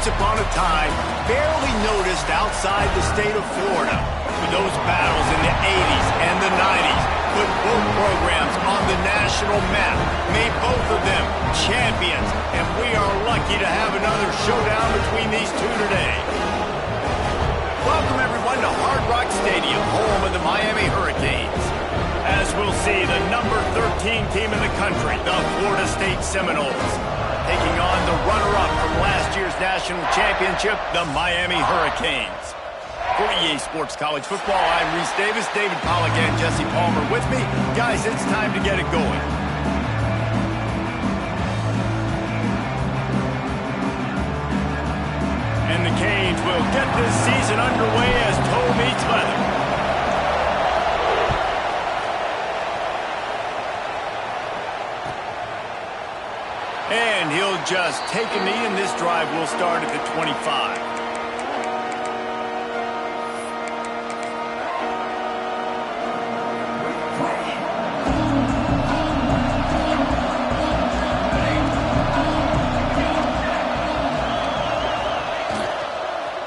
once upon a time, barely noticed outside the state of Florida. With those battles in the 80s and the 90s, put both programs on the national map, made both of them champions, and we are lucky to have another showdown between these two today. Welcome, everyone, to Hard Rock Stadium, home of the Miami Hurricanes. As we'll see, the number 13 team in the country, the Florida State Seminoles, taking on the runner-up from last year's national championship, the Miami Hurricanes. For EA Sports College Football, I'm Reese Davis, David Pollack, and Jesse Palmer with me. Guys, it's time to get it going. And the Canes will get this season underway as toe meets leather. And he'll just take a knee, and this drive will start at the 25.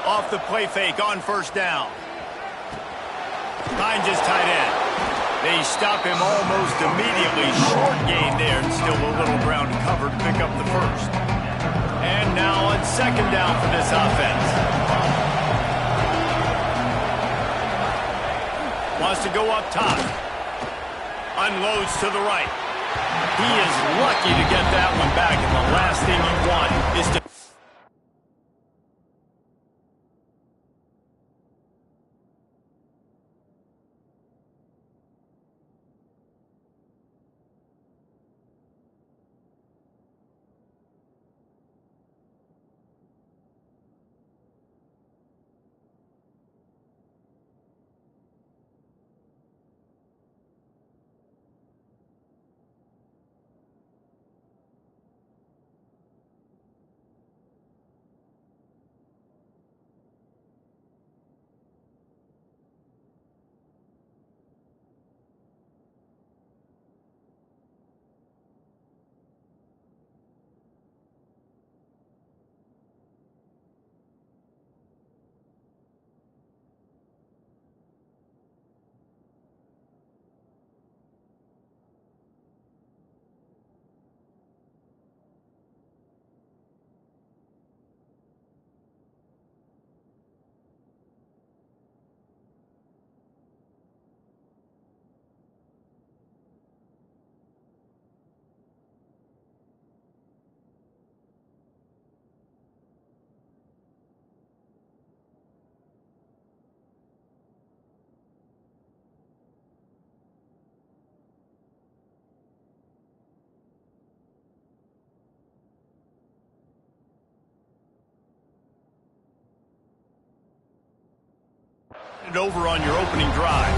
Off the play fake on first down. Finds his tight end. They stop him almost immediately. Short gain there, and still a little ground to cover to pick up the first. And now on second down for this offense. Wants to go up top. Unloads to the right. He is lucky to get that one back, and the last thing you want is to... over on your opening drive.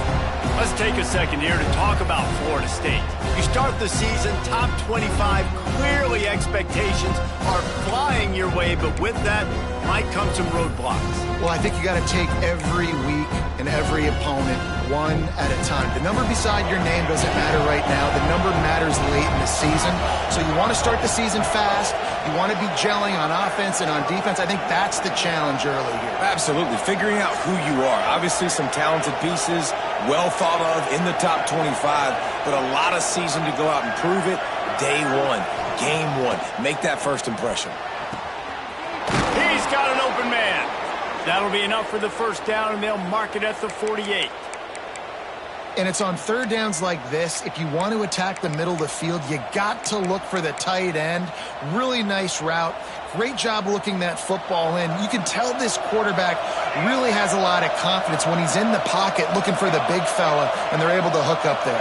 Let's take a second here to talk about Florida State. You start the season top 25, clearly expectations are flying your way, but with that might come some roadblocks. Well, I think you got to take every week and every opponent one at a time. The number beside your name doesn't matter right now. The number matters late in the season. So you want to start the season fast. You want to be gelling on offense and on defense. I think that's the challenge early here. Absolutely. Figuring out who you are. Obviously some talented pieces, well thought of in the top 25, but a lot of season to go out and prove it. Day one, game one. Make that first impression. He's got an open man. That'll be enough for the first down, and they'll mark it at the 48. And it's on third downs like this. If you want to attack the middle of the field, you got to look for the tight end. Really nice route. Great job looking that football in. You can tell this quarterback really has a lot of confidence when he's in the pocket looking for the big fella, and they're able to hook up there.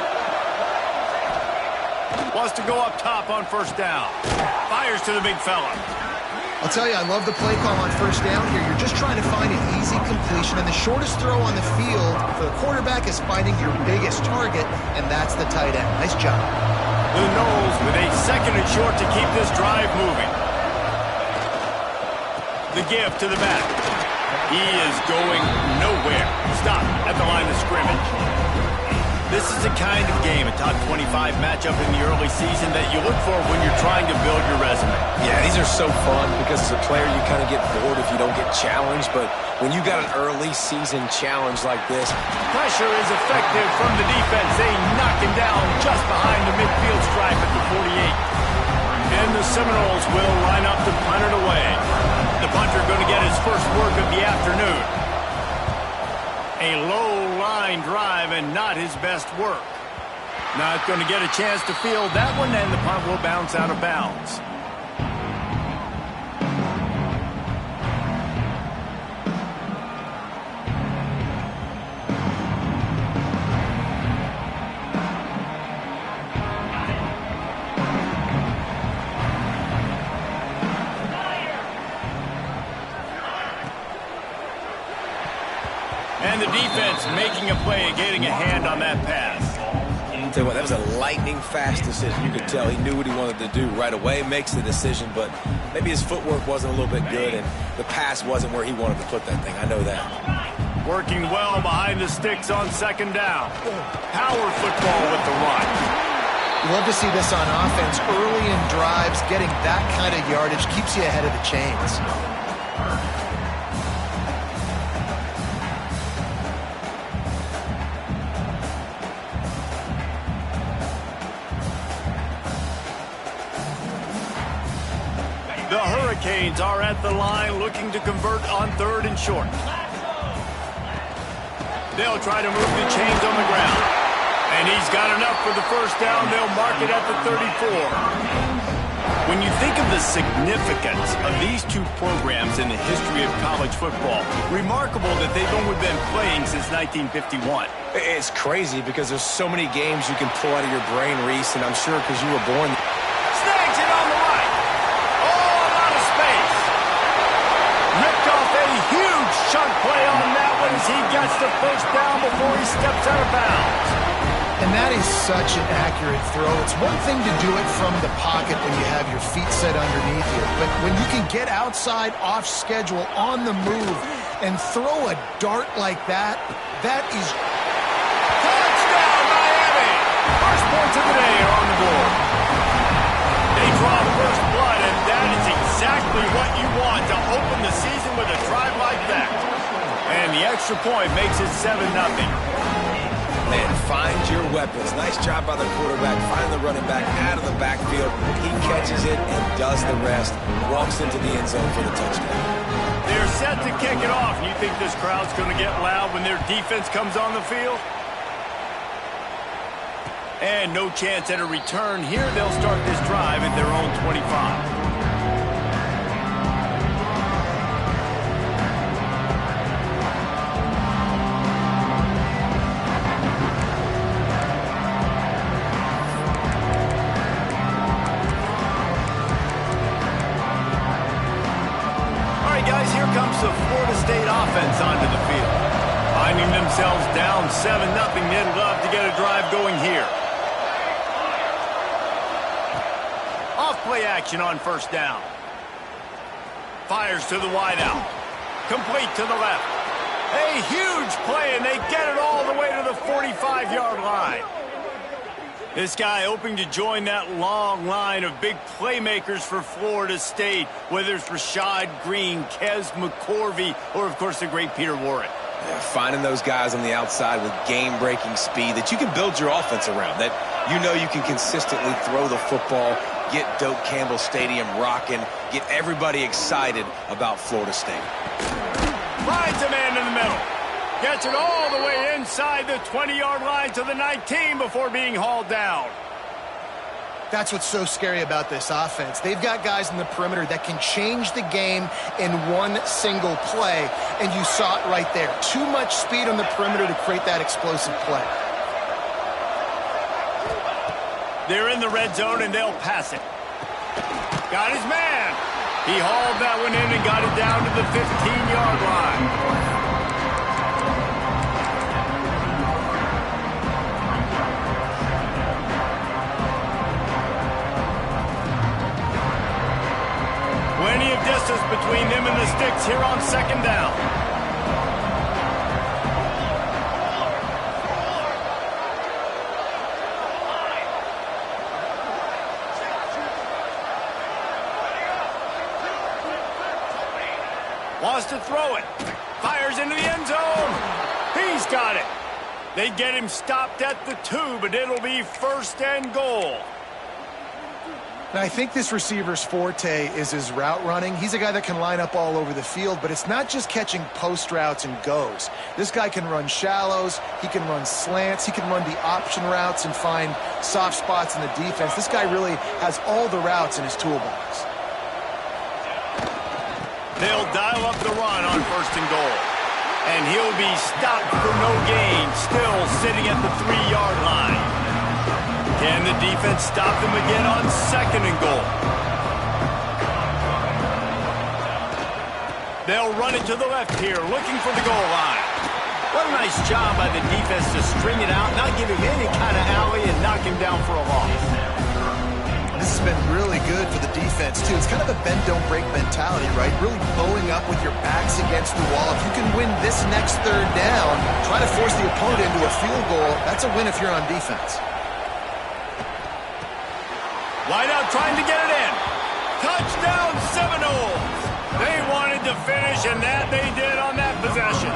Wants to go up top on first down. Fires to the big fella. I'll tell you, I love the play call on first down here. You're just trying to find an easy completion, and the shortest throw on the field for the quarterback is finding your biggest target, and that's the tight end. Nice job. The Noles with a second and short to keep this drive moving. The give to the back. He is going nowhere. Stop at the line of scrimmage. This is the kind of game, a top 25 matchup in the early season, that you look for when you're trying to build your resume. Yeah, these are so fun because as a player you kind of get bored if you don't get challenged, but when you got an early season challenge like this. Pressure is effective from the defense. They knock him down just behind the midfield stripe at the 48. And the Seminoles will line up to punt it away. The punter going to get his first work of the afternoon. A low line drive and not his best work. Not going to get a chance to field that one, and the punt will bounce out of bounds. And the defense making a play and getting a hand on that pass. I'll tell you what, that was a lightning-fast decision. You could tell he knew what he wanted to do right away, makes the decision, but maybe his footwork wasn't a little bit good, and the pass wasn't where he wanted to put that thing. I know that. Working well behind the sticks on second down. Power football with the run. Love to see this on offense. Early in drives, getting that kind of yardage keeps you ahead of the chains. The Hurricanes are at the line looking to convert on 3rd and short. They'll try to move the chains on the ground. And he's got enough for the first down. They'll mark it at the 34. When you think of the significance of these two programs in the history of college football, remarkable that they've only been playing since 1951. It's crazy because there's so many games you can pull out of your brain, Reese, and I'm sure because you were born. Snags it on the right. All out of space. Ripped off a huge chunk play on that one as he gets the first down before he steps out of bounds. And that is such an accurate throw. It's one thing to do it from the pocket when you have your feet set underneath you, but when you can get outside, off schedule, on the move, and throw a dart like that, that is... Touchdown, Miami! First points of the day are on the board. They draw first blood, and that is exactly what you want to open the season with a drive like that. And the extra point makes it 7-0. Man, find your weapons. Nice job by the quarterback. Find the running back out of the backfield. He catches it and does the rest. Walks into the end zone for the touchdown. They're set to kick it off. And you think this crowd's going to get loud when their defense comes on the field? And no chance at a return here. They'll start this drive at their own 25. Guys, here comes the Florida State offense onto the field. Finding themselves down 7-0, they'd love to get a drive going here. Off play action on first down. Fires to the wideout. Complete to the left. A huge play, and they get it all the way to the 45-yard line. This guy hoping to join that long line of big playmakers for Florida State, whether it's Rashad Green, Kez McCorvey, or, of course, the great Peter Warrick. Yeah, finding those guys on the outside with game-breaking speed that you can build your offense around, that you know you can consistently throw the football, get Doak Campbell Stadium rocking, get everybody excited about Florida State. Finds a man in the middle. Gets it all the way inside the 20-yard line to the 19 before being hauled down. That's what's so scary about this offense. They've got guys in the perimeter that can change the game in one single play, and you saw it right there. Too much speed on the perimeter to create that explosive play. They're in the red zone, and they'll pass it. Got his man. He hauled that one in and got it down to the 15-yard line. Plenty of distance between them and the sticks here on second down. to throw it. Fires into the end zone. He's got it. They get him stopped at the 2, but it'll be 1st and goal. Now, I think this receiver's forte is his route running. He's a guy that can line up all over the field, but it's not just catching post routes and goes. This guy can run shallows, he can run slants, he can run the option routes and find soft spots in the defense. This guy really has all the routes in his toolbox. They'll dial up the run on 1st and goal. And he'll be stopped for no gain, still sitting at the 3-yard line. Can the defense stop them again on 2nd and goal? They'll run it to the left here, looking for the goal line. What a nice job by the defense to string it out, not give him any kind of alley, and knock him down for a loss. This has been really good for the defense, too. It's kind of a bend-don't-break mentality, right? Really bowing up with your backs against the wall. If you can win this next 3rd down, try to force the opponent into a field goal, that's a win if you're on defense. Wide out trying to get it in. Touchdown Seminoles. They wanted to finish, and that they did on that possession.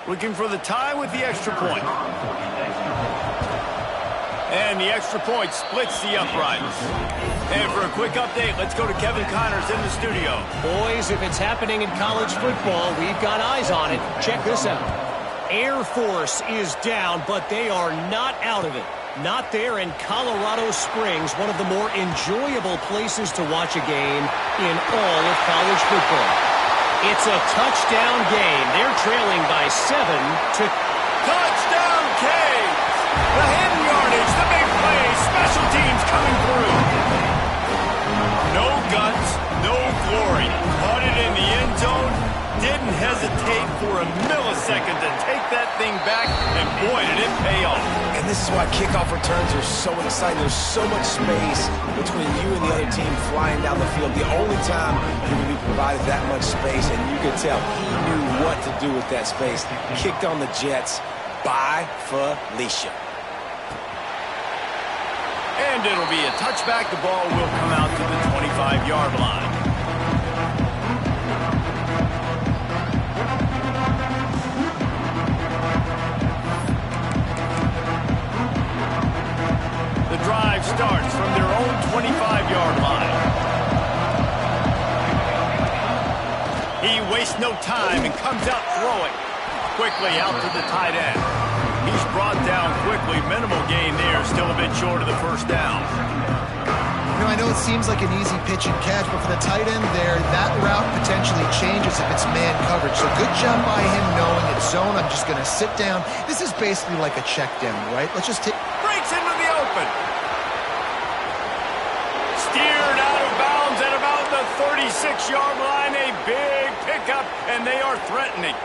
Looking for the tie with the extra point. And the extra point splits the uprights. And for a quick update, let's go to Kevin Connors in the studio. Boys, if it's happening in college football, we've got eyes on it. Check this out. Air Force is down, but they are not out of it. Not there in Colorado Springs, one of the more enjoyable places to watch a game in all of college football. It's a touchdown game. They're trailing by 7 to... Touchdown, Canes! The hidden yardage, the big play, special teams coming through. No guts, no glory. Caught it in the end zone. Didn't hesitate for a millisecond to take that thing back, and boy, did it pay off. And this is why kickoff returns are so exciting. There's so much space between you and the other team flying down the field. The only time you're going to be provided that much space, and you could tell he knew what to do with that space. Kicked on the Jets by Felicia. And it'll be a touchback. The ball will come out to the 25-yard line. The drive starts from their own 25-yard line. He wastes no time and comes out throwing. Quickly out to the tight end. He's brought down quickly. Minimal gain there. Still a bit short of the 1st down. You know, I know it seems like an easy pitch and catch, but for the tight end there, that route potentially changes if it's man coverage. So good job by him knowing it's zone. I'm just going to sit down. This is basically like a check down, right? Let's just take... Breaks into the open. Steered out of bounds at about the 36-yard line. A big pickup, and they are threatening.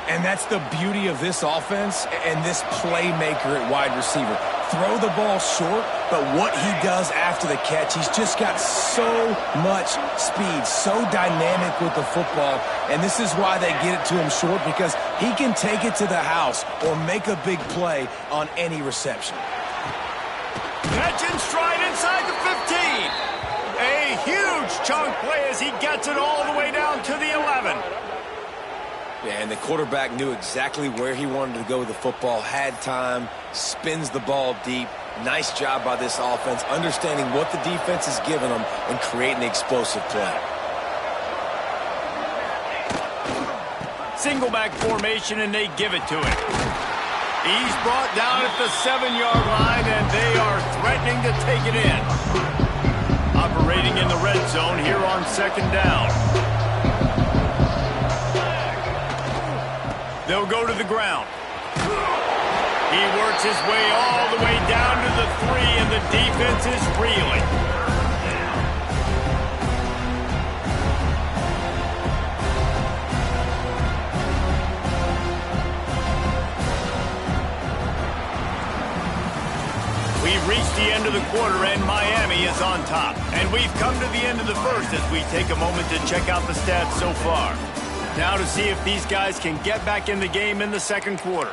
And that's the beauty of this offense and this playmaker at wide receiver. Throw the ball short, but what he does after the catch, he's just got so much speed, so dynamic with the football. And this is why they get it to him short, because he can take it to the house or make a big play on any reception. Catch and stride inside the 15. A huge chunk play as he gets it all the way down to the 11. Yeah, and the quarterback knew exactly where he wanted to go with the football, had time, spins the ball deep. Nice job by this offense, understanding what the defense is giving them and creating the explosive play. Single back formation, and they give it to him. He's brought down at the 7-yard line, and they are threatening to take it in. Operating in the red zone here on 2nd down. They'll go to the ground. He works his way all the way down to the 3, and the defense is reeling. We've reached the end of the quarter, and Miami is on top. And we've come to the end of the 1st as we take a moment to check out the stats so far. Now to see if these guys can get back in the game in the 2nd quarter.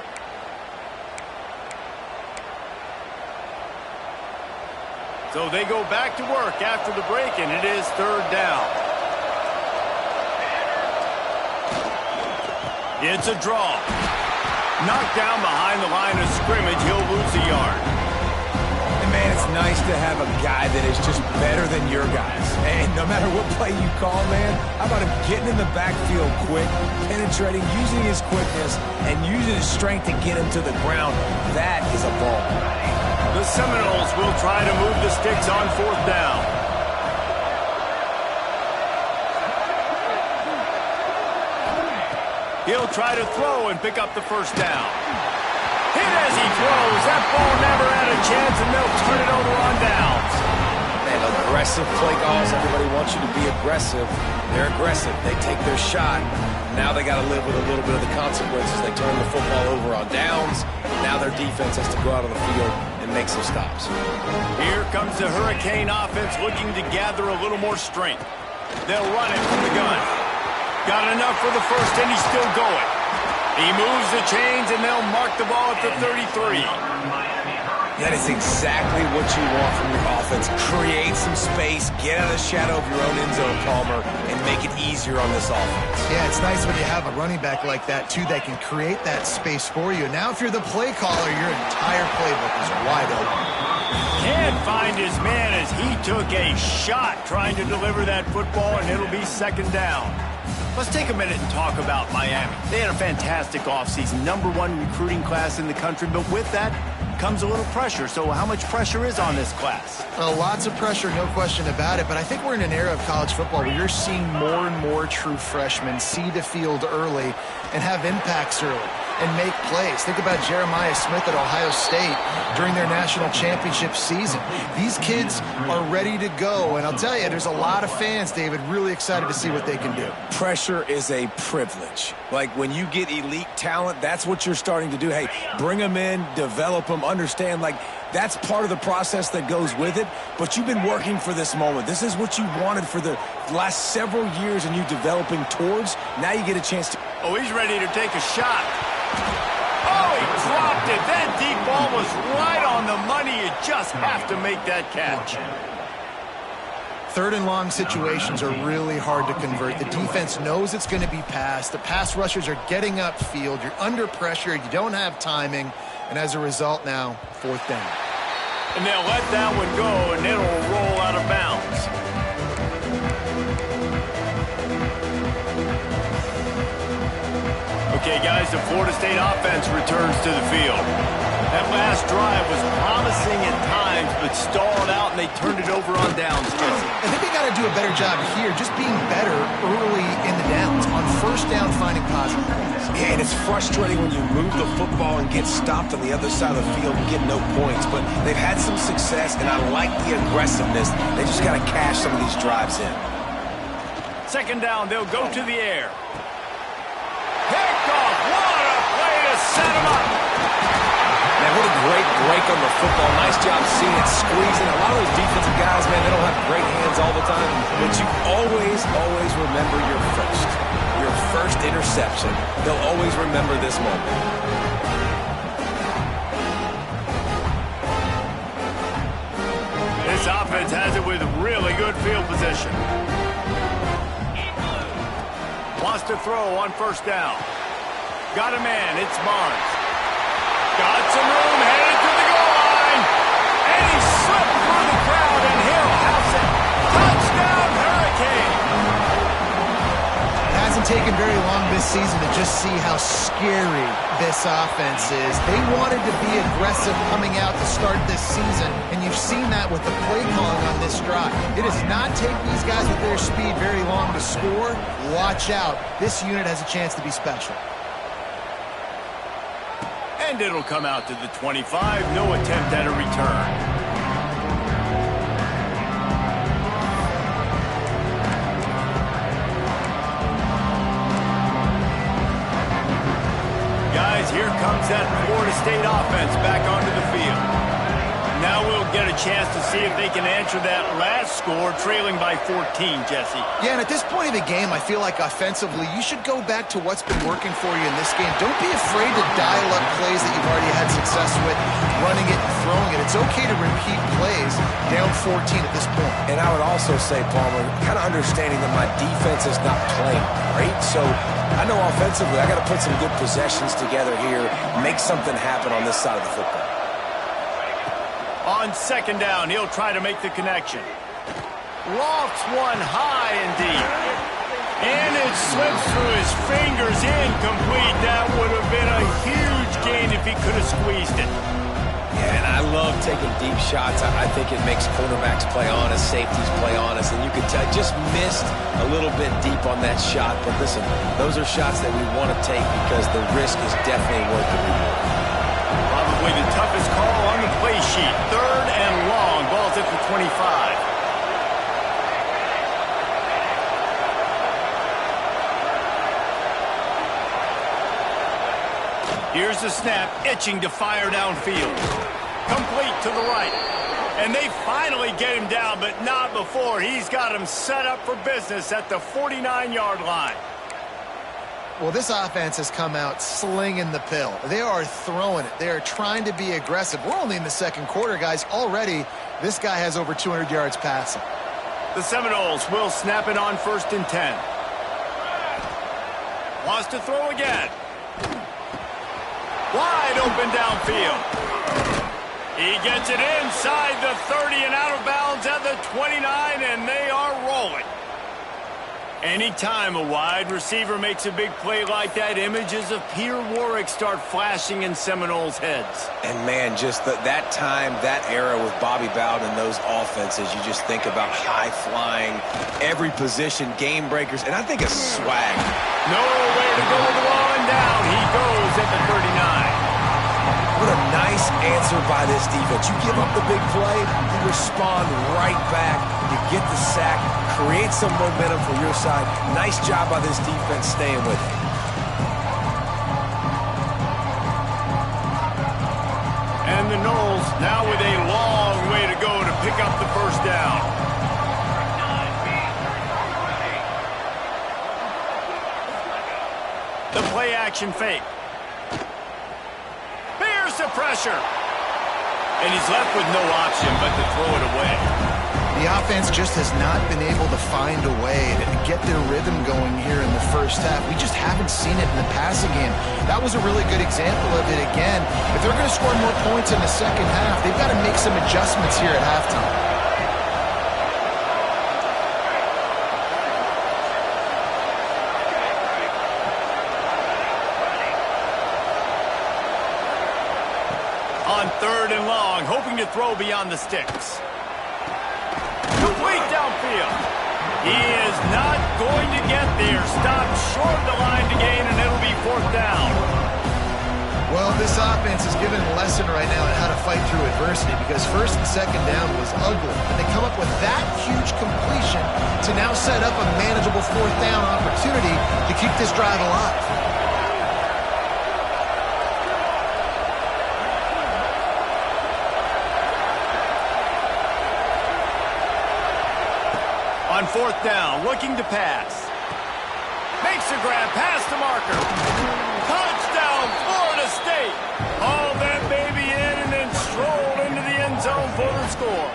So they go back to work after the break, and it is third down. It's a draw. Knocked down behind the line of scrimmage. He'll lose a yard. And man, it's nice to have a guy that is just better than your guys. And no matter what play you call, man, how about him getting in the backfield quick, penetrating, using his quickness, and using his strength to get him to the ground. That is a ball. The Seminoles will try to move the sticks on fourth down. He'll try to throw and pick up the first down. Hit as he throws. That ball never had a chance, and they'll turn it over on downs. Man, aggressive play calls. Everybody wants you to be aggressive. They're aggressive. They take their shot. Now they got to live with a little bit of the consequences. They turn the football over on downs. Now their defense has to go out on the field and make some stops. Here comes the Hurricane offense looking to gather a little more strength. They'll run it from the gun. Got enough for the first, and he's still going. He moves the chains, and they'll mark the ball at the 33. That is exactly what you want from your offense. Create some space, get out of the shadow of your own end zone, Palmer, and make it easier on this offense. Yeah, it's nice when you have a running back like that, too, that can create that space for you. Now, if you're the play caller, your entire playbook is wide open. Can't find his man as he took a shot trying to deliver that football, and it'll be second down. Let's take a minute and talk about Miami. They had a fantastic offseason, #1 recruiting class in the country, but with that comes a little pressure. So how much pressure is on this class? Well, lots of pressure, no question about it, but I think we're in an era of college football where you're seeing more and more true freshmen see the field early and have impacts early and make plays. Think about Jeremiah Smith at Ohio State during their national championship season. These kids are ready to go, and I'll tell you, there's a lot of fans, David, really excited to see what they can do. Pressure is a privilege. Like when you get elite talent, that's what you're starting to do. Hey, bring them in, develop them, understand, like that's part of the process that goes with it, but you've been working for this moment. This is what you wanted for the last several years and you developing towards. Now you get a chance to... Oh, he's ready to take a shot. Oh, he dropped it. That deep ball was right on the money. You just have to make that catch. Third and long situations are really hard to convert. The defense knows it's going to be passed. The pass rushers are getting upfield. You're under pressure. You don't have timing. And as a result now, fourth down. And they'll let that one go, and it'll roll out of bounds. Okay, guys, the Florida State offense returns to the field. That last drive was promising at times, but stalled out, and they turned it over on downs, Jesse. I think they got to do a better job here, just being better early in the downs. On first down, finding positive points. Yeah, and it's frustrating when you move the football and get stopped on the other side of the field and get no points. But they've had some success, and I like the aggressiveness. They just got to cash some of these drives in. Second down, they'll go to the air. Picked off. What a play to set him up. Man, what a great break on the football. Nice job seeing it squeezing. A lot of those defensive guys, man, they don't have great hands all the time. But you always remember your first interception. They'll always remember this moment. This offense has it with really good field position. Wants to throw on first down. Got a man. It's Barnes. Got some room. Headed to the goal line. And he slipped through the crowd, and he'll house it. Touchdown, Hurricane. It hasn't taken very long this season to just see how scary this offense is. They wanted to be aggressive coming out to start this season, and you've seen that with the play calling on this drive. It does not take these guys with their speed very long to score. Watch out. This unit has a chance to be special. And it'll come out to the 25. No attempt at a return. Guys, here comes that Florida State offense back onto the field. Now we'll get a chance to see if they can answer that last score, trailing by 14, Jesse. Yeah, and at this point of the game, I feel like offensively, you should go back to what's been working for you in this game. Don't be afraid to dial up plays that you've already had success with, running it and throwing it. It's okay to repeat plays down 14 at this point. And I would also say, Palmer, kind of understanding that my defense is not playing great, so I know offensively I got to put some good possessions together here, make something happen on this side of the football. On second down, he'll try to make the connection. Lofts one high and deep. And it slips through his fingers, incomplete. That would have been a huge gain if he could have squeezed it. Yeah, and I love taking deep shots. I think it makes cornerbacks play honest, safeties play honest, and you can tell just missed a little bit deep on that shot. But listen, those are shots that we want to take because the risk is definitely worth the reward. Probably the toughest call on the play sheet. Third and long. Ball's at the 25. Here's the snap, itching to fire downfield. Complete to the right. And they finally get him down, but not before. He's got him set up for business at the 49-yard line. Well, this offense has come out slinging the pill. They are throwing it. They are trying to be aggressive. We're only in the second quarter, guys. Already, this guy has over 200 yards passing. The Seminoles will snap it on 1st and 10. Wants to throw again. Wide open downfield. He gets it inside the 30 and out of bounds at the 29, and they are rolling. Anytime a wide receiver makes a big play like that, images of Peter Warrick start flashing in Seminoles' heads. And, man, just that time, that era with Bobby Bowden and those offenses, you just think about high-flying, every position, game breakers, and I think a swag. Nowhere to go with the ball, and down he goes at the 39. What a nice answer by this defense. You give up the big play, you respond right back, you get the sack, create some momentum for your side. Nice job by this defense staying with it. And the Noles now with a long way to go to pick up the first down. The play action fake. Bears the pressure. And he's left with no option but to throw it away. The offense just has not been able to find a way to get their rhythm going here in the first half. We just haven't seen it in the passing game. That was a really good example of it again. If they're going to score more points in the second half, they've got to make some adjustments here at halftime. On 3rd and long, hoping to throw beyond the sticks. Complete downfield. He is not going to get there. Stopped short of the line to gain, and it'll be 4th down. Well, this offense is given a lesson right now on how to fight through adversity because 1st and 2nd down was ugly. And they come up with that huge completion to now set up a manageable 4th down opportunity to keep this drive alive. On 4th down, looking to pass. Makes a grab past the marker. Touchdown, Florida State. Hauled that baby in and then strolled into the end zone for the score.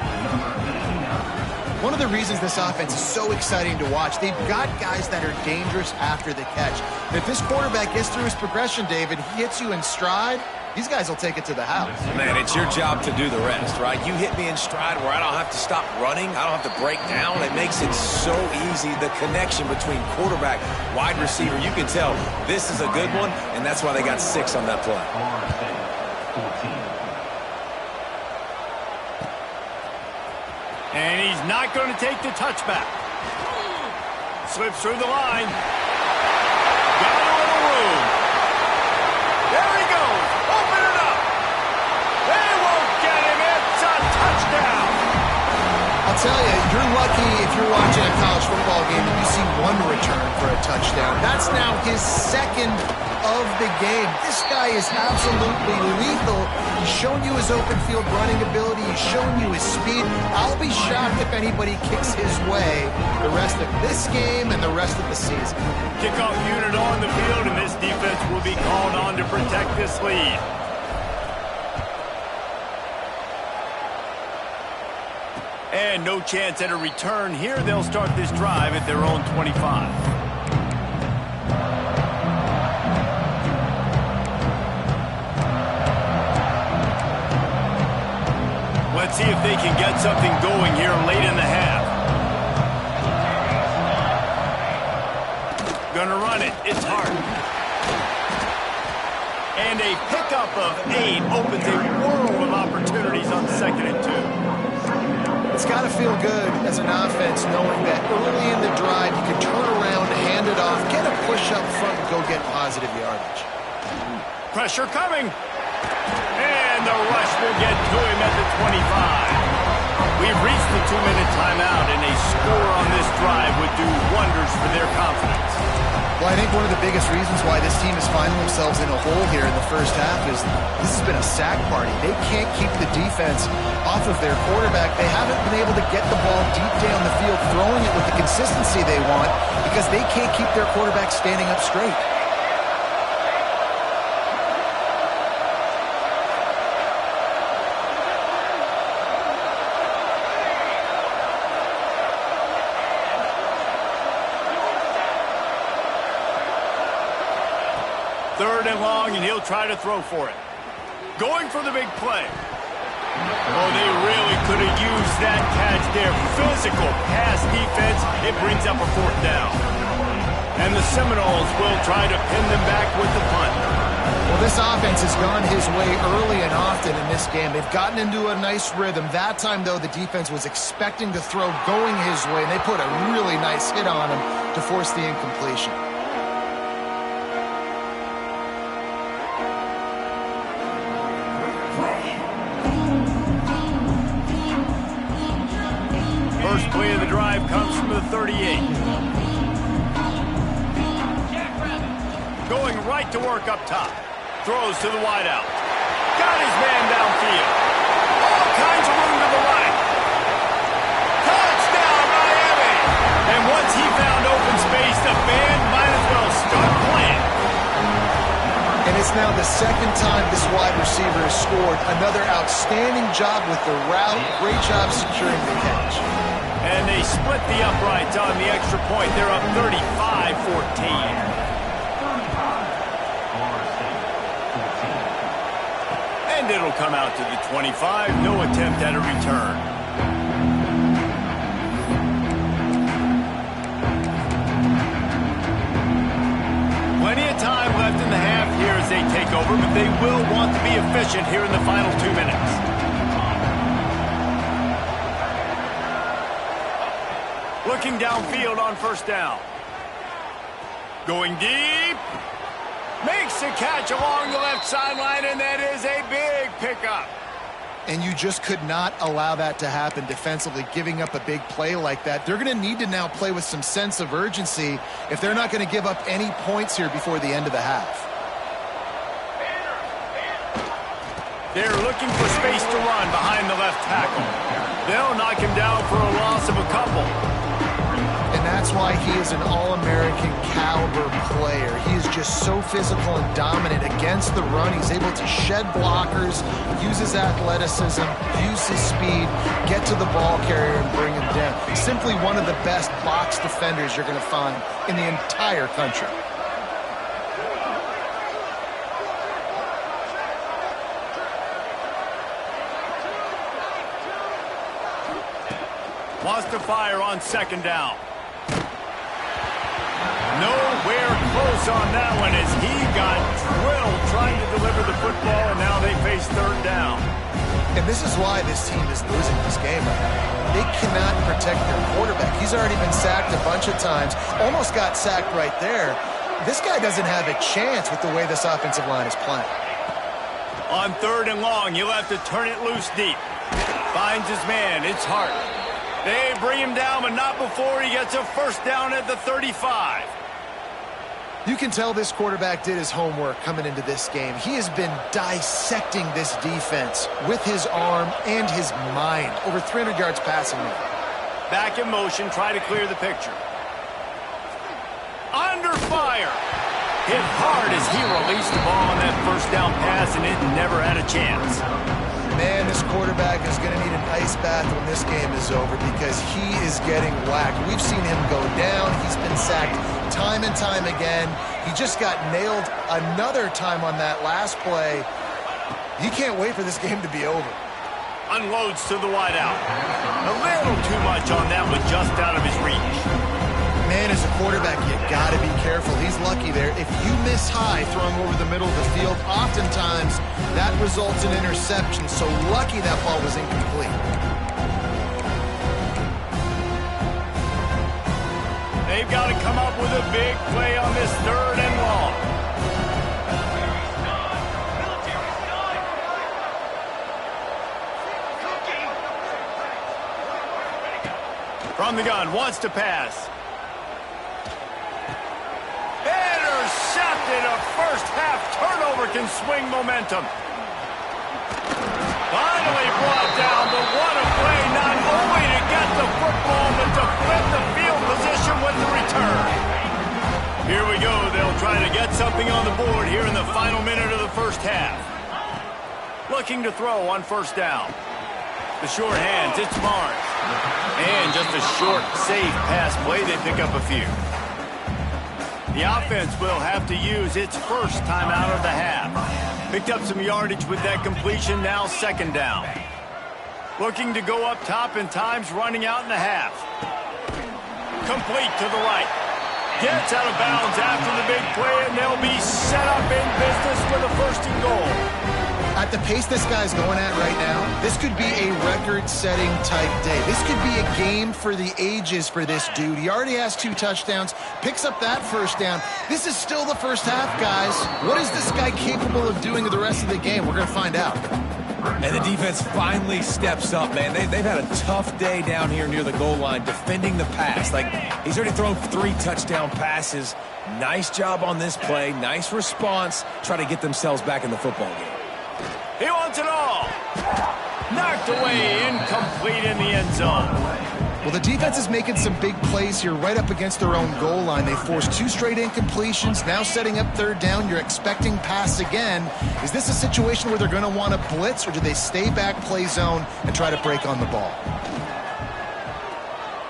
One of the reasons this offense is so exciting to watch, they've got guys that are dangerous after the catch. And if this quarterback gets through his progression, David, he hits you in stride, these guys will take it to the house. Man, it's your job to do the rest, right? You hit me in stride where I don't have to stop running. I don't have to break down. It makes it so easy. The connection between quarterback, wide receiver, you can tell this is a good one, and that's why they got 6 on that play. And he's not going to take the touchback. Slips through the line. Got a little room. There he goes. Open it up. They won't get him. It's a touchdown. A I'll tell you, you're lucky if you're watching a college football game and you see one return for a touchdown. That's now his second of the game. This guy is absolutely lethal. He's shown you his open field running ability. He's shown you his speed. I'll be shocked if anybody kicks his way the rest of this game and the rest of the season. Kickoff unit on the field, and this defense will be called on to protect this lead. And no chance at a return here. They'll start this drive at their own 25. Let's see if they can get something going here late in the half. Gonna run it. It's hard. And a pickup of 8 opens a world of opportunities on 2nd and 2. It's got to feel good as an offense knowing that early in the drive you can turn around, hand it off, get a push up front, and go get positive yardage. Pressure coming. And the rush will get to him at the 25. We've reached the 2-minute timeout, and a score on this drive would do wonders for their confidence. Well, I think one of the biggest reasons why this team is finding themselves in a hole here in the first half is this has been a sack party. They can't keep the defense off of their quarterback. They haven't been able to get the ball deep down the field, throwing it with the consistency they want because they can't keep their quarterback standing up straight. Third and long, and he'll try to throw for it. Going for the big play. Oh, they really could have used that catch there. Physical pass defense. It brings up a 4th down. And the Seminoles will try to pin them back with the punt. Well, this offense has gone his way early and often in this game. They've gotten into a nice rhythm. That time, though, the defense was expecting to throw going his way, and they put a really nice hit on him to force the incompletion. First play of the drive comes from the 38. Going right to work up top. Throws to the wideout. Got his man downfield. All kinds of room to the right. Touchdown, Miami! And once he found open space, the band might as well start playing. And it's now the second time this wide receiver has scored. Another outstanding job with the route. Great job securing the catch. And they split the uprights on the extra point. They're up 35-14. And it'll come out to the 25. No attempt at a return. Plenty of time left in the half here as they take over, but they will want to be efficient here in the final 2 minutes. Looking downfield on 1st down. Going deep. Makes a catch along the left sideline, and that is a big pickup. And you just could not allow that to happen defensively, giving up a big play like that. They're going to need to now play with some sense of urgency if they're not going to give up any points here before the end of the half. They're looking for space to run behind the left tackle. They'll knock him down for a loss of a couple. And that's why he is an All-American caliber player. He is just so physical and dominant against the run. He's able to shed blockers, use his athleticism, use his speed, get to the ball carrier and bring him down. Simply one of the best box defenders you're going to find in the entire country. Wants to fire on 2nd down. Nowhere close on that one as he got drilled trying to deliver the football, and now they face 3rd down. And this is why this team is losing this game right now. They cannot protect their quarterback. He's already been sacked a bunch of times, almost got sacked right there. This guy doesn't have a chance with the way this offensive line is playing. On 3rd and long, he'll have to turn it loose deep. Finds his man. It's Hart. They bring him down, but not before he gets a first down at the 35. You can tell this quarterback did his homework coming into this game. He has been dissecting this defense with his arm and his mind. Over 300 yards passing now. Back in motion, try to clear the picture. Under fire. Hit hard as he released the ball on that first down pass, and it never had a chance. Man, this quarterback is going to need an ice bath when this game is over because he is getting whacked. We've seen him go down. He's been sacked time and time again. He just got nailed another time on that last play. He can't wait for this game to be over. Unloads to the wideout. A little too much on that one, just out of his reach. Man, as a quarterback, you got to be careful. He's lucky there. If you miss high throwing over the middle of the field, oftentimes that results in interception. So lucky that ball was incomplete. They've got to come up with a big play on this 3rd and long. From the gun, wants to pass. Intercepted. A first-half turnover can swing momentum. Finally brought down, but what a play, not only to get the football, but to flip the field position with the return. Here we go. They'll try to get something on the board here in the final minute of the first half. Looking to throw on first down. The short hands, it's Barnes. And just a short, safe pass play, they pick up a few. The offense will have to use its first time out of the half. Picked up some yardage with that completion, now 2nd down. Looking to go up top and times running out in the half. Complete to the right. Gets out of bounds after the big play, and they'll be set up in business for the 1st and goal. At the pace this guy's going at right now, this could be a record-setting type day. This could be a game for the ages for this dude. He already has 2 touchdowns, picks up that first down. This is still the first half, guys. What is this guy capable of doing the rest of the game? We're going to find out. And the defense finally steps up, man. They've had a tough day down here near the goal line defending the pass. Like, he's already thrown 3 touchdown passes. Nice job on this play. Nice response. Try to get themselves back in the football game. He wants it all. Knocked away, incomplete in the end zone. Well, the defense is making some big plays here right up against their own goal line. They forced 2 straight incompletions, now setting up 3rd down. You're expecting pass again. Is this a situation where they're going to want to blitz, or do they stay back, play zone, and try to break on the ball?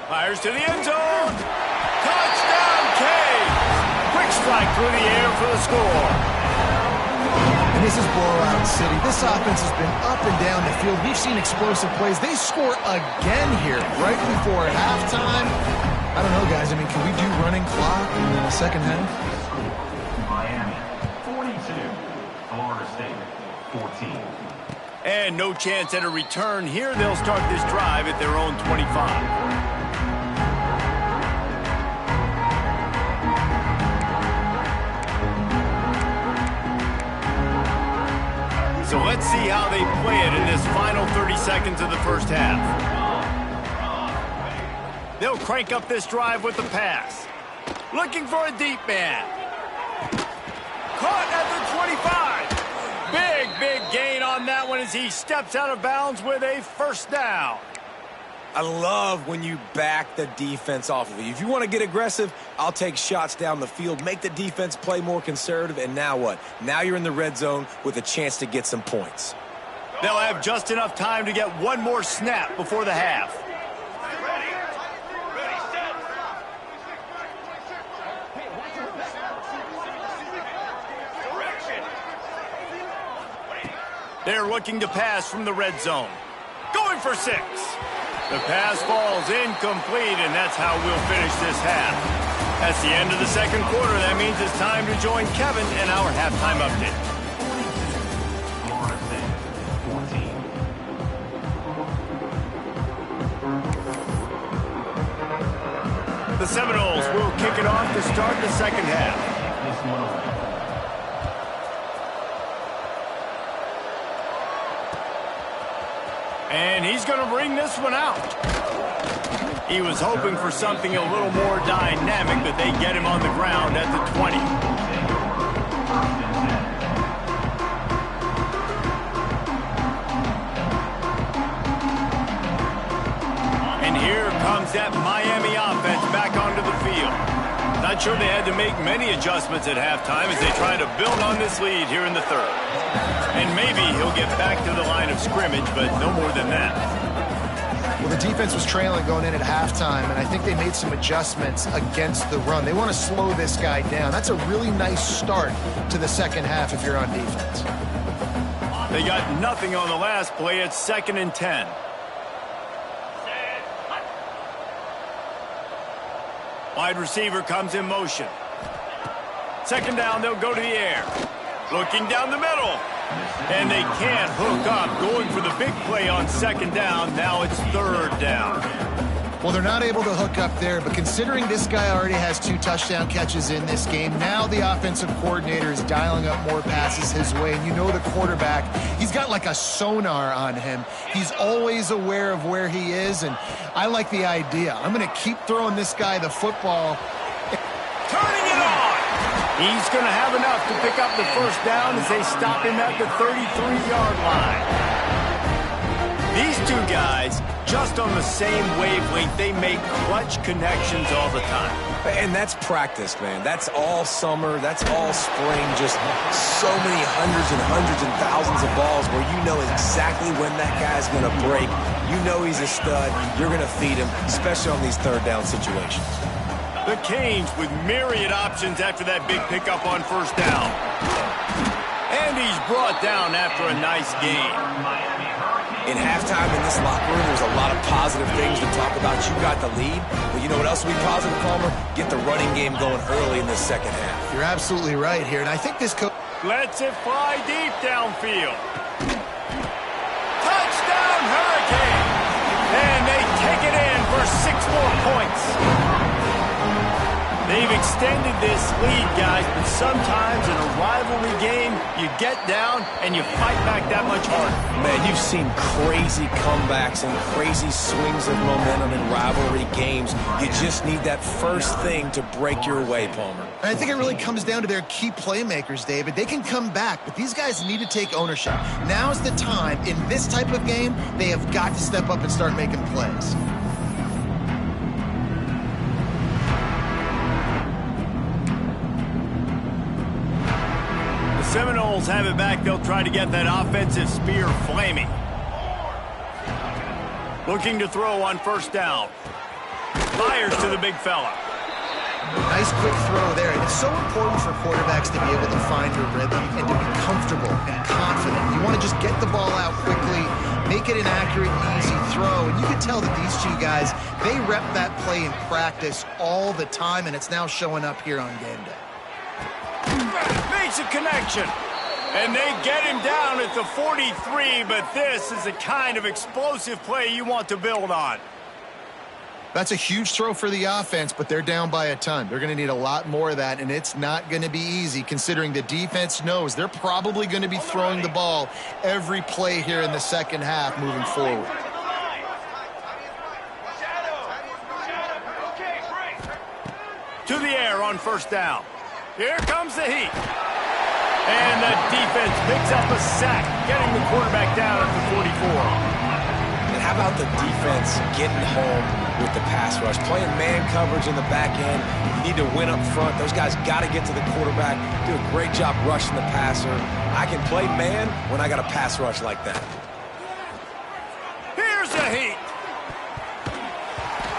Fires to the end zone. Touchdown, Canes. Quick strike through the air for the score. And this is blowout city. This offense has been up and down the field. We've seen explosive plays. They score again here right before halftime. I don't know, guys. I mean, can we do running clock in the 2nd half? Miami, 42. Florida State, 14. And no chance at a return here. They'll start this drive at their own 25. So let's see how they play it in this final 30 seconds of the first half. They'll crank up this drive with the pass. Looking for a deep man. Caught at the 25. Big gain on that one as he steps out of bounds with a first down. I love when you back the defense off of you. If you want to get aggressive, I'll take shots down the field, make the defense play more conservative, and now what? Now you're in the red zone with a chance to get some points. They'll have just enough time to get one more snap before the half. They're looking to pass from the red zone. Going for 6. The pass falls incomplete, and that's how we'll finish this half. That's the end of the 2nd quarter. That means it's time to join Kevin in our halftime update. Florida State, 14. The Seminoles will kick it off to start the 2nd half. This one. And he's going to bring this one out. He was hoping for something a little more dynamic, but they get him on the ground at the 20. And here comes that Miami offense back onto the field. Not sure they had to make many adjustments at halftime as they try to build on this lead here in the third. And maybe he'll get back to the line of scrimmage, but no more than that. Well, the defense was trailing going in at halftime, and I think they made some adjustments against the run. They want to slow this guy down. That's a really nice start to the second half if you're on defense. They got nothing on the last play. It's 2nd and 10. Wide receiver comes in motion. 2nd down, they'll go to the air. Looking down the middle. And they can't hook up. Going for the big play on 2nd down. Now it's 3rd down. Well, they're not able to hook up there, but considering this guy already has 2 touchdown catches in this game, now the offensive coordinator is dialing up more passes his way. And you know the quarterback, he's got like a sonar on him. He's always aware of where he is, and I like the idea. I'm going to keep throwing this guy the football. Turning it on! He's going to have enough to pick up the 1st down as they stop him at the 33-yard line. These two guys, just on the same wavelength, they make clutch connections all the time. And that's practice, man. That's all summer. That's all spring. Just so many hundreds and thousands of balls where you know exactly when that guy's going to break. You know he's a stud. You're going to feed him, especially on these 3rd down situations. The Canes with myriad options after that big pickup on 1st down. And he's brought down after a nice game. In halftime in this locker room, there's a lot of positive things to talk about. You got the lead, but you know what else will be positive, Palmer? Get the running game going early in the second half. You're absolutely right here, and I think this coach lets it fly deep downfield. Touchdown, Hurricane! And they take it in for 6 more points. They've extended this lead, guys, but sometimes in a rivalry game, you get down and you fight back that much harder. Man, you've seen crazy comebacks and crazy swings of momentum in rivalry games. You just need that first thing to break your way, Palmer. And I think it really comes down to their key playmakers, David. They can come back, but these guys need to take ownership. Now's the time. In this type of game, they have got to step up and start making plays. Seminoles have it back. They'll try to get that offensive spear flaming. Looking to throw on 1st down. Fires to the big fella. Nice quick throw there. And it's so important for quarterbacks to be able to find a rhythm and to be comfortable and confident. You want to just get the ball out quickly, make it an accurate and easy throw. And you can tell that these 2 guys, they rep that play in practice all the time, and it's now showing up here on game day. Makes a connection. And they get him down at the 43, but this is the kind of explosive play you want to build on. That's a huge throw for the offense, but they're down by a ton. They're going to need a lot more of that, and it's not going to be easy considering the defense knows they're probably going to be throwing the ball every play here in the second half moving forward. To the air on 1st down. Here comes the heat. And the defense picks up a sack, getting the quarterback down at the 44. And how about the defense getting home with the pass rush? Playing man coverage in the back end. You need to win up front. Those guys got to get to the quarterback. Do a great job rushing the passer. I can play man when I got a pass rush like that. Here's the heat.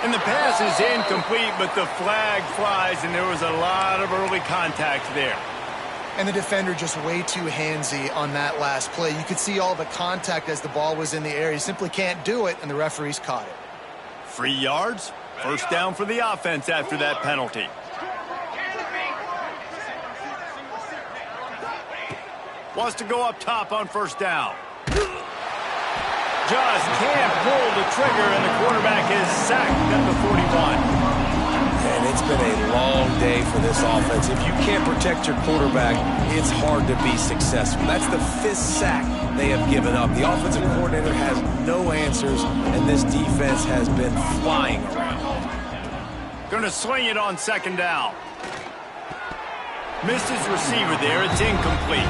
And the pass is incomplete, but the flag flies, and there was a lot of early contact there. And the defender just way too handsy on that last play. You could see all the contact as the ball was in the air. He simply can't do it, and the referees caught it. 3 yards, 1st down for the offense after that penalty. Wants to go up top on 1st down. Just can't pull the trigger, and the quarterback is sacked at the 41. And it's been a long day for this offense. If you can't protect your quarterback, it's hard to be successful. That's the 5th sack they have given up. The offensive coordinator has no answers, and this defense has been flying around. Going to swing it on second down. Missed his receiver there. It's incomplete.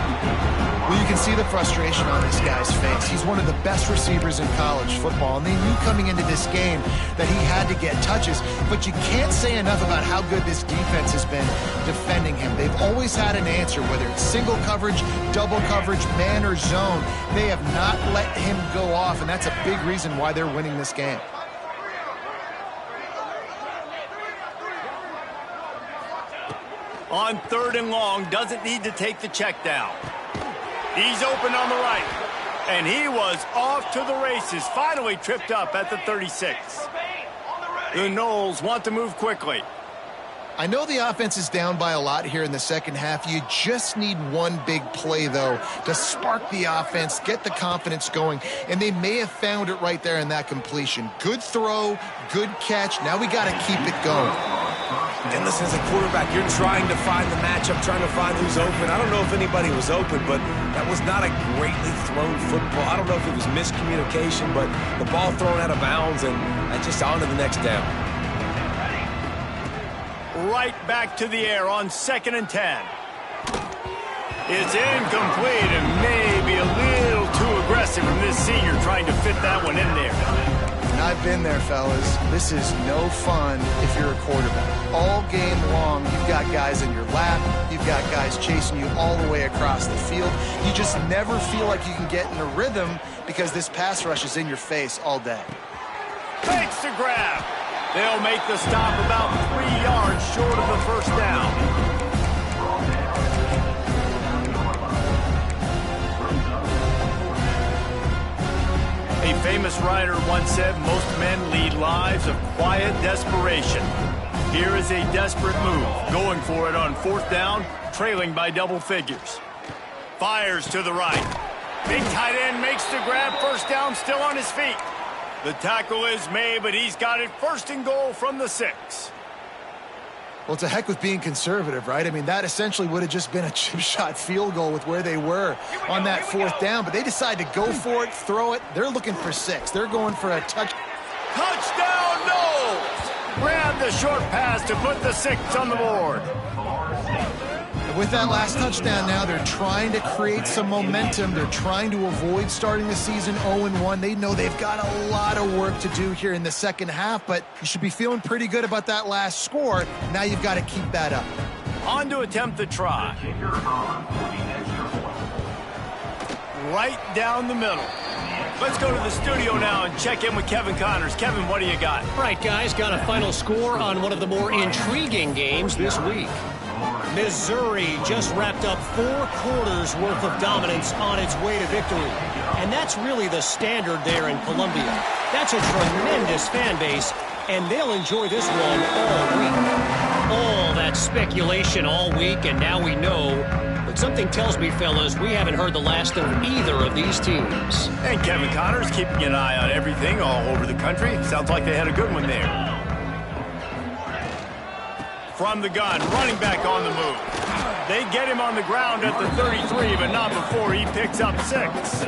Well, you can see the frustration on this guy's face. He's one of the best receivers in college football, and they knew coming into this game that he had to get touches, but you can't say enough about how good this defense has been defending him. They've always had an answer, whether it's single coverage, double coverage, man or zone. They have not let him go off, and that's a big reason why they're winning this game. On 3rd and long, doesn't need to take the check down. He's open on the right. And he was off to the races. Finally tripped up at the 36. The Noles want to move quickly. I know the offense is down by a lot here in the second half. You just need one big play, though, to spark the offense, get the confidence going, and they may have found it right there in that completion. Good throw, good catch. Now we got to keep it going. And listen, as a quarterback, you're trying to find the matchup, trying to find who's open. I don't know if anybody was open, but that was not a greatly thrown football. I don't know if it was miscommunication, but the ball thrown out of bounds and just on to the next down. Right back to the air on 2nd and 10. It's incomplete and maybe a little too aggressive from this senior trying to fit that one in there. And I've been there, fellas. This is no fun if you're a quarterback. All game long, you've got guys in your lap. You've got guys chasing you all the way across the field. You just never feel like you can get in a rhythm because this pass rush is in your face all day. Fakes the grab. They'll make the stop about 3 yards short of the first down. A famous writer once said, most men lead lives of quiet desperation. Here is a desperate move, going for it on 4th down, trailing by double figures. Fires to the right. Big tight end makes the grab, first down, still on his feet. The tackle is made, but he's got it 1st and goal from the 6. Well, it's a heck with being conservative, right? I mean, that essentially would have just been a chip shot field goal with where they were on that 4th down, but they decide to go for it, throw it. They're looking for 6. They're going for a touchdown. Noles! Grab the short pass to put the 6 on the board. With that last touchdown now, they're trying to create some momentum. They're trying to avoid starting the season 0-1. They know they've got a lot of work to do here in the second half, but you should be feeling pretty good about that last score. Now you've got to keep that up. On to attempt the try. Right down the middle. Let's go to the studio now and check in with Kevin Connors. Kevin, what do you got? Right, guys, got a final score on one of the more intriguing games this week. Missouri just wrapped up 4 quarters worth of dominance on its way to victory. And that's really the standard there in Columbia. That's a tremendous fan base, and they'll enjoy this one all week. All that speculation all week, and now we know. But something tells me, fellas, we haven't heard the last of either of these teams. And Kevin Connors keeping an eye on everything all over the country. Sounds like they had a good one there. From the gun, running back on the move. They get him on the ground at the 33, but not before he picks up 6.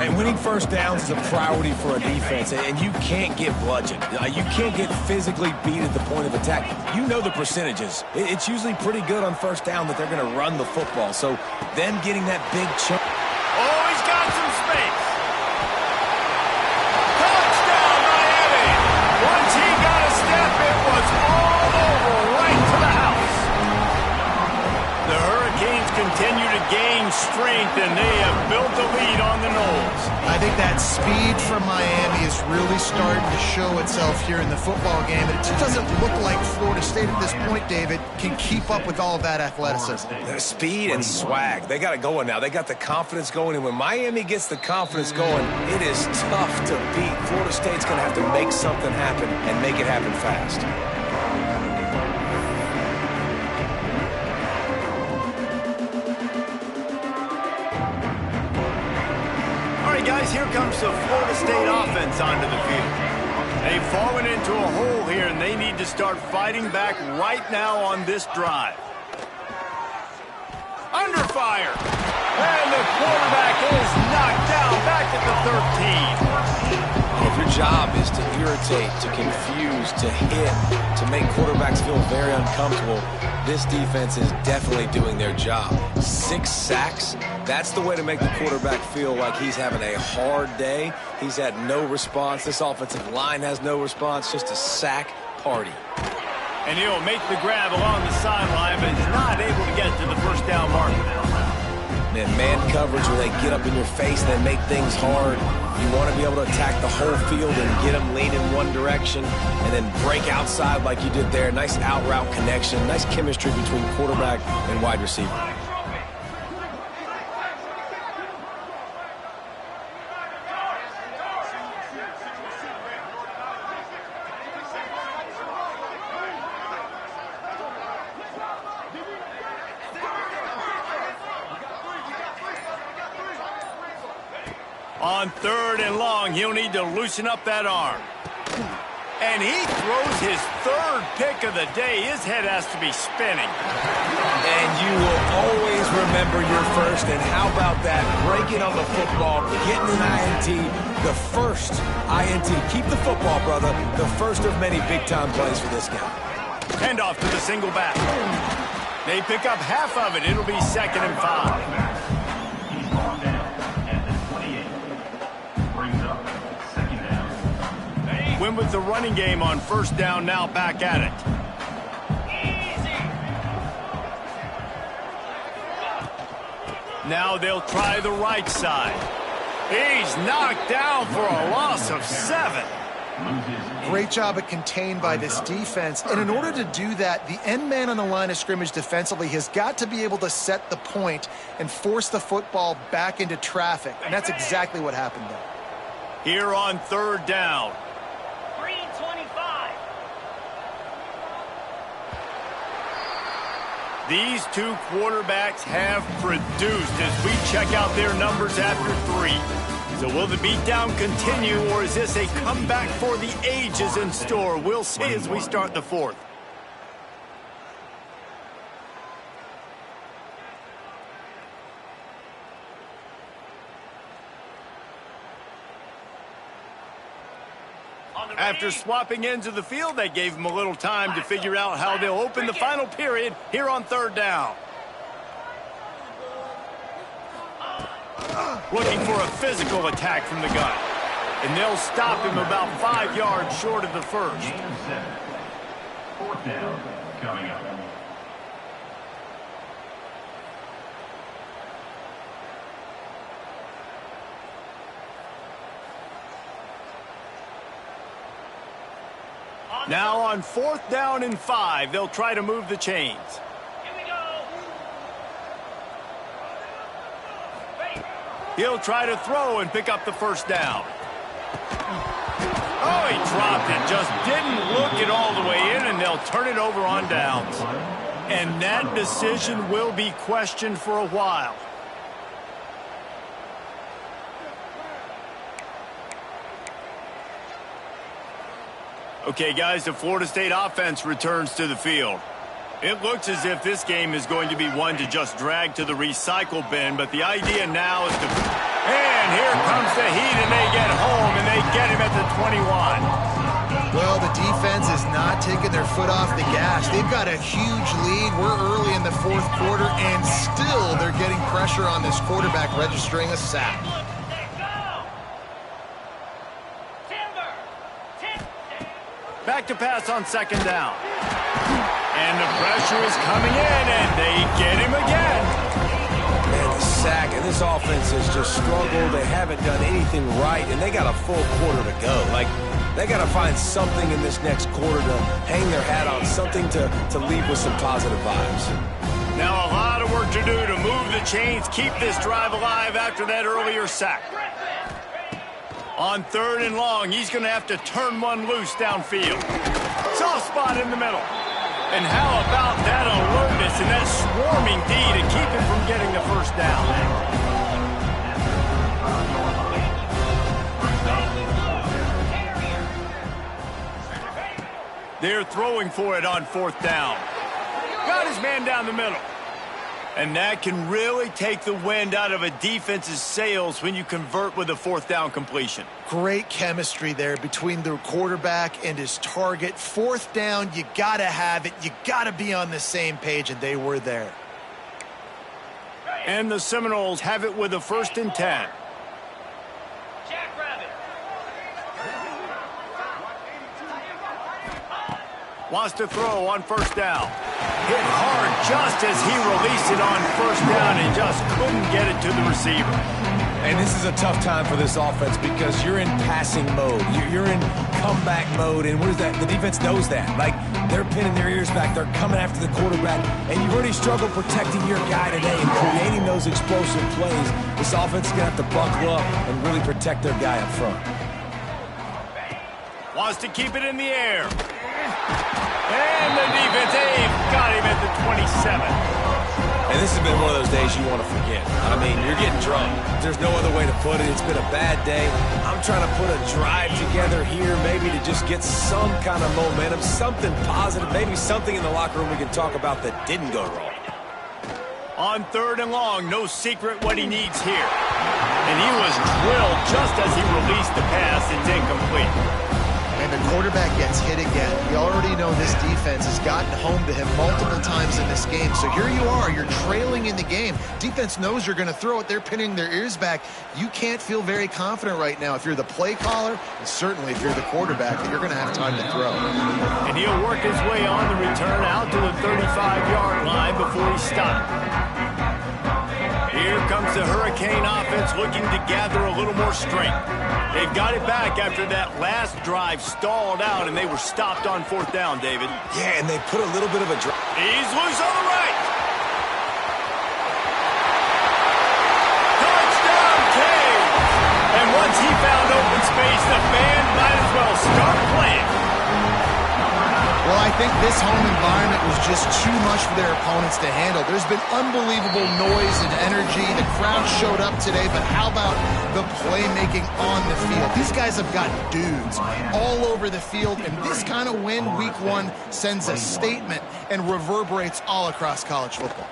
And winning first downs is a priority for a defense, and you can't get bludgeoned. You can't get physically beat at the point of attack. You know the percentages. It's usually pretty good on first down that they're going to run the football. So them getting that big chunk. Oh, he's got some space. Touchdown, Miami. Once he got a step, it was all over right to the house. The Hurricanes continue to gain strength, and they have built a lead on the Noles. I think that speed from Miami is really starting to show itself here in the football game. And it just doesn't look like Florida State at this point, David, can keep up with all of that athleticism. Their speed and swag. They got it going now. They got the confidence going. And when Miami gets the confidence going, it is tough to beat. Florida State's going to have to make something happen and make it happen fast. Guys, here comes the Florida State offense onto the field. They've fallen into a hole here, and they need to start fighting back right now on this drive. Under fire. And the quarterback is knocked down back at the 13. If you're job is to irritate, to confuse, to hit, to make quarterbacks feel very uncomfortable. This defense is definitely doing their job. 6 sacks, that's the way to make the quarterback feel like he's having a hard day. He's had no response. This offensive line has no response, just a sack party. And he'll make the grab along the sideline, but he's not able to get to the first down marker. Man coverage, where they get up in your face, they make things hard. You want to be able to attack the whole field and get them lean in one direction and then break outside like you did there. Nice out route connection, nice chemistry between quarterback and wide receiver. On 3rd and long, he'll need to loosen up that arm. And he throws his 3rd pick of the day. His head has to be spinning. And you will always remember your first. And how about that? Breaking on the football, getting an INT, the first INT. Keep the football, brother. The first of many big-time plays for this guy. Handoff to the single back. They pick up half of it. It'll be 2nd and 5. Win with the running game on 1st down, now back at it. Now they'll try the right side. He's knocked down for a loss of 7. Great job at contained by this defense. And in order to do that, the end man on the line of scrimmage defensively has got to be able to set the point and force the football back into traffic. And that's exactly what happened there. Here on 3rd down. These two quarterbacks have produced as we check out their numbers after 3. So will the beatdown continue, or is this a comeback for the ages in store? We'll see as we start the 4th. After swapping ends of the field, they gave him a little time to figure out how they'll open the final period here on 3rd down. Looking for a physical attack from the gun. And they'll stop him about 5 yards short of the first. 4th down coming up. Now on 4th down and 5, they'll try to move the chains. Here we go. He'll try to throw and pick up the 1st down. Oh, he dropped it. Just didn't look it all the way in, and they'll turn it over on downs. And that decision will be questioned for a while. Okay, guys, the Florida State offense returns to the field. It looks as if this game is going to be one to just drag to the recycle bin, but the idea now is to... And here comes the heat, and they get home, and they get him at the 21. Well, the defense is not taking their foot off the gas. They've got a huge lead. We're early in the 4th quarter, and still they're getting pressure on this quarterback, registering a sack. Back to pass on 2nd down. And the pressure is coming in, and they get him again. Man, the sack, and this offense has just struggled. They haven't done anything right, and they got a full quarter to go. Like, they got to find something in this next quarter to hang their hat on, something to leave with some positive vibes. Now a lot of work to do to move the chains, keep this drive alive after that earlier sack. On 3rd and long, he's going to have to turn one loose downfield. Soft spot in the middle. And how about that alertness and that swarming D to keep him from getting the 1st down? They're throwing for it on 4th down. Got his man down the middle. And that can really take the wind out of a defense's sails when you convert with a fourth down completion. Great chemistry there between the quarterback and his target. Fourth down, you got to have it. You got to be on the same page, and they were there. And the Seminoles have it with a 1st and 10. Wants to throw on 1st down. Hit hard just as he released it on 1st down and just couldn't get it to the receiver. And this is a tough time for this offense because you're in passing mode. You're in comeback mode, and what is that? The defense knows that. Like, they're pinning their ears back. They're coming after the quarterback, and you've already struggled protecting your guy today and creating those explosive plays. This offense is going to have to buckle up and really protect their guy up front. Wants to keep it in the air. And the defense, got him at the 27. And this has been one of those days you want to forget. I mean, you're getting drunk. There's no other way to put it. It's been a bad day. I'm trying to put a drive together here maybe to just get some kind of momentum, something positive, maybe something in the locker room we can talk about that didn't go wrong. On 3rd and long, no secret what he needs here. And he was drilled just as he released the pass. It's incomplete. And the quarterback gets hit again. You already know this defense has gotten home to him multiple times in this game. So here you are, you're trailing in the game. Defense knows you're going to throw it. They're pinning their ears back. You can't feel very confident right now if you're the play caller, and certainly if you're the quarterback, that you're going to have time to throw. And he'll work his way on the return out to the 35-yard line before he stopped. Here comes the Hurricane offense looking to gather a little more strength. They've got it back after that last drive stalled out, and they were stopped on 4th down, David. Yeah, and they put a little bit of a drive. He's loose on the right. Touchdown, Canes! And once he found open space, the band might as well start playing. Well, I think this home environment was just too much for their opponents to handle. There's been unbelievable noise and energy. The crowd showed up today, but how about the playmaking on the field? These guys have got dudes all over the field, and this kind of win week 1 sends a statement and reverberates all across college football.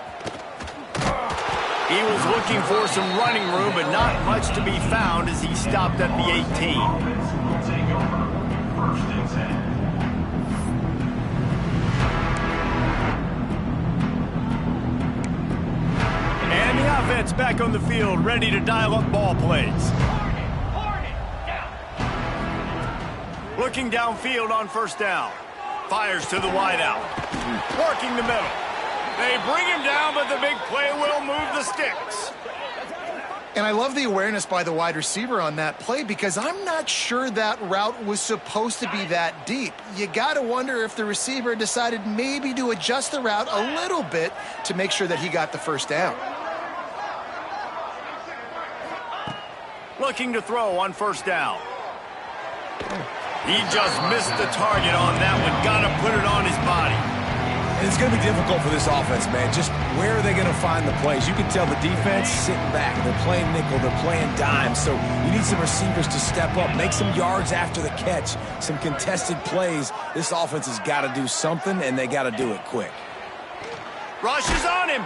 He was looking for some running room, but not much to be found as he stopped at the 18. Will take over 1st and 10. And the offense back on the field, ready to dial up ball plays. Looking downfield on 1st down. Fires to the wideout. Working the middle. They bring him down, but the big play will move the sticks. And I love the awareness by the wide receiver on that play because I'm not sure that route was supposed to be that deep. You got to wonder if the receiver decided maybe to adjust the route a little bit to make sure that he got the 1st down. Looking to throw on 1st down. He just missed the target on that one. Got to put it on his body. And it's going to be difficult for this offense, man. Just where are they going to find the plays? You can tell the defense sitting back. They're playing nickel. They're playing dime. So you need some receivers to step up, make some yards after the catch, some contested plays. This offense has got to do something, and they got to do it quick. Rushes on him.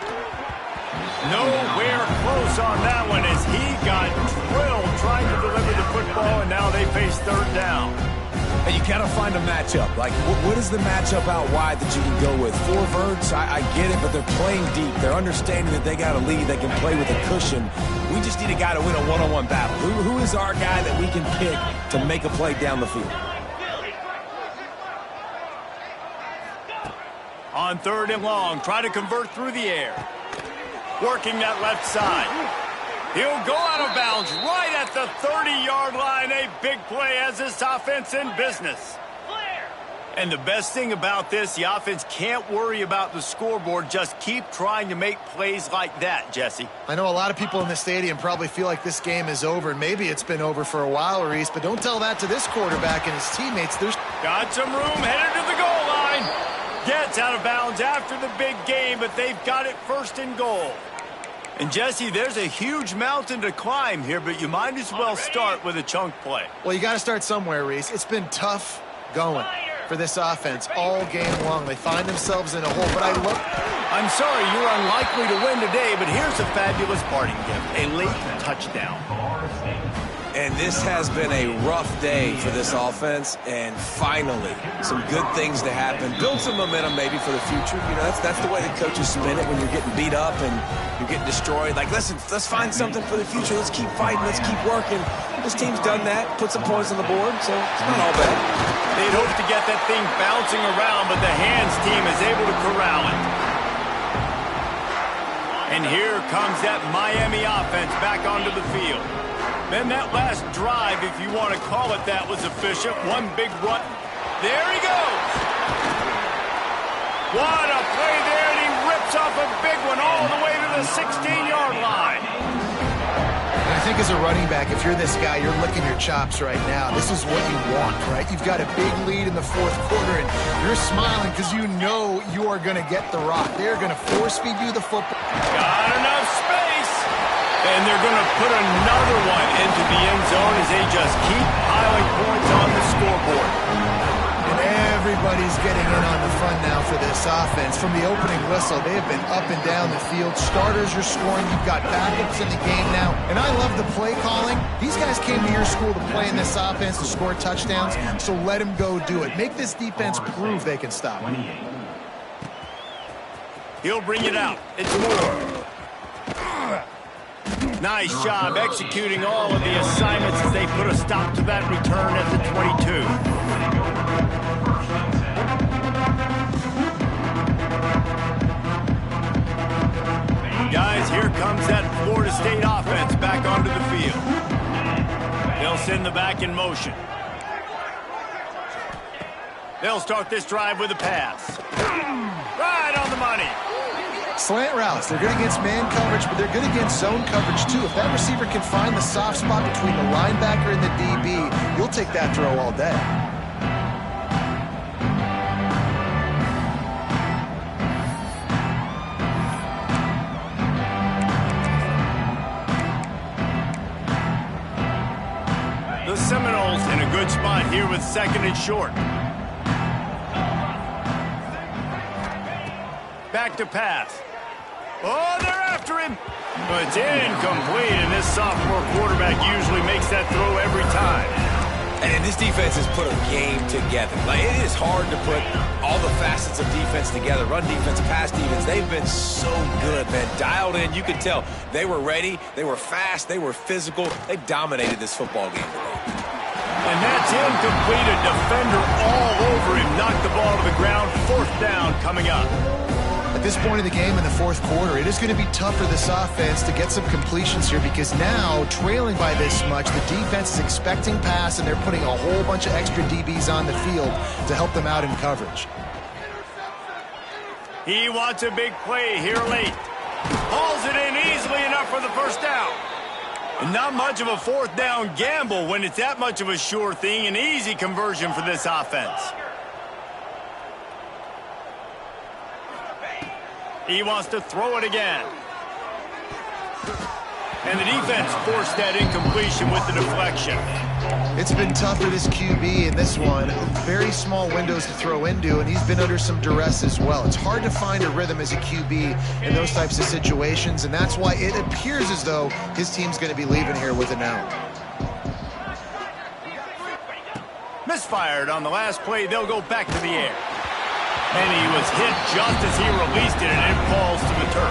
Nowhere close on that one as he got drilled trying to deliver the football, and now they face 3rd down. And you got to find a matchup. Like, what is the matchup out wide that you can go with? 4 verts, I get it, but they're playing deep. They're understanding that they got a lead. They can play with a cushion. We just need a guy to win a one-on-one battle. Who is our guy that we can pick to make a play down the field? On 3rd and long, try to convert through the air. Working that left side. He'll go out of bounds right at the 30-yard line. A big play as this offense in business. And the best thing about this, the offense can't worry about the scoreboard. Just keep trying to make plays like that, Jesse. I know a lot of people in the stadium probably feel like this game is over, and maybe it's been over for a while, Reese, but don't tell that to this quarterback and his teammates. Got some room, headed to the goal line. Gets out of bounds after the big game, but they've got it 1st and goal. And, Jesse, there's a huge mountain to climb here, but you might as well start with a chunk play. Well, you got to start somewhere, Reese. It's been tough going. for this offense all game long. They find themselves in a hole, but I'm sorry you're unlikely to win today, but here's a fabulous parting gift, a late touchdown. And this has been a rough day for this offense, and finally, some good things to happen. Build some momentum maybe for the future. You know, that's the way the coaches spin it when you're getting beat up and you're getting destroyed. Like, listen, let's find something for the future. Let's keep fighting. Let's keep working. This team's done that, put some points on the board, so it's not all bad. They'd hope to get that thing bouncing around, but the hands team is able to corral it. And here comes that Miami offense back onto the field. Then that last drive, if you want to call it that, was efficient. One big run. There he goes. What a play there, and he rips off a big one all the way to the 16-yard line. And I think as a running back, if you're this guy, you're licking your chops right now. This is what you want, right? You've got a big lead in the fourth quarter, and you're smiling because you know you are going to get the rock. They're going to force-feed you the football. Got enough space. And they're going to put another one into the end zone as they just keep piling points on the scoreboard. And everybody's getting in on the fun now for this offense. From the opening whistle, they have been up and down the field. Starters are scoring. You've got backups in the game now. And I love the play calling. These guys came to your school to play in this offense to score touchdowns, so let them go do it. Make this defense prove they can stop. He'll bring it out. It's Moore. Nice job executing all of the assignments as they put a stop to that return at the 22. Guys, here comes that Florida State offense back onto the field. They'll send the back in motion. They'll start this drive with a pass. Right on the money. Slant routes, they're good against man coverage, but they're good against zone coverage too. If that receiver can find the soft spot between the linebacker and the DB, you'll take that throw all day. The Seminoles in a good spot here with second and short. Back to pass. Oh, they're after him. But it's incomplete, and this sophomore quarterback usually makes that throw every time. And this defense has put a game together. Like, it is hard to put all the facets of defense together. Run defense, pass defense. They've been so good, man. Dialed in. You can tell they were ready. They were fast. They were physical. They dominated this football game today. And that's incomplete. A defender all over him. Knocked the ball to the ground. Fourth down coming up. At this point of the game in the fourth quarter, it is going to be tough for this offense to get some completions here because now, trailing by this much, the defense is expecting pass, and they're putting a whole bunch of extra DBs on the field to help them out in coverage. He wants a big play here late. Hauls it in easily enough for the first down. And not much of a fourth down gamble when it's that much of a sure thing. An easy conversion for this offense. He wants to throw it again. And the defense forced that incompletion with the deflection. It's been tough for this QB in this one. Very small windows to throw into, and he's been under some duress as well. It's hard to find a rhythm as a QB in those types of situations, and that's why it appears as though his team's going to be leaving here with an out. Misfired on the last play. They'll go back to the air. And he was hit just as he released it, and it falls to the turf.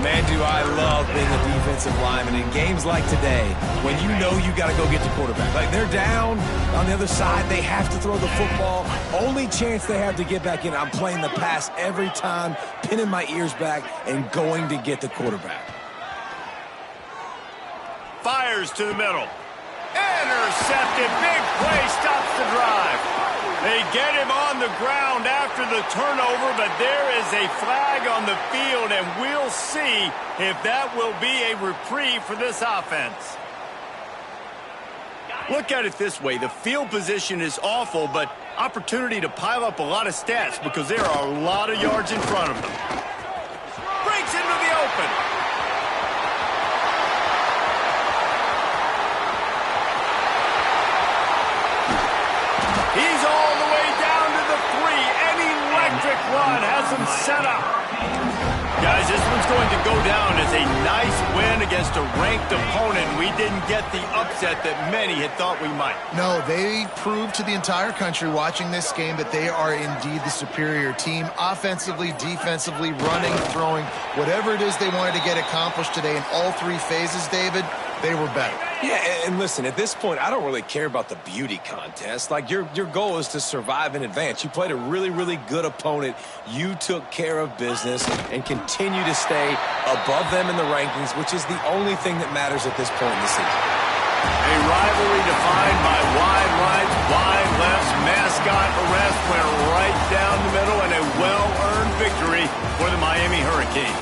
Man, do I love being a defensive lineman in games like today when you know you got to go get the quarterback. Like, they're down on the other side. They have to throw the football. Only chance they have to get back in. I'm playing the pass every time, pinning my ears back, and going to get the quarterback. Fires to the middle. Intercepted. Big play stops the drive. They get him on the ground after the turnover, but there is a flag on the field, and we'll see if that will be a reprieve for this offense. Look at it this way. The field position is awful, but opportunity to pile up a lot of stats because there are a lot of yards in front of them. Breaks into the open. He's all the way Guys, this one's going to go down as a nice win against a ranked opponent. We didn't get the upset that many had thought we might. No, they proved to the entire country watching this game that they are indeed the superior team. Offensively, defensively, running, throwing, whatever it is they wanted to get accomplished today in all three phases, David, they were better. Yeah, and listen, at this point, I don't really care about the beauty contest. Like, your goal is to survive and advance. You played a really, really good opponent. You took care of business and continue to stay above them in the rankings, which is the only thing that matters at this point in the season. A rivalry defined by wide rights, wide lefts, mascot arrest went right down the middle, and a well-earned victory for the Miami Hurricanes.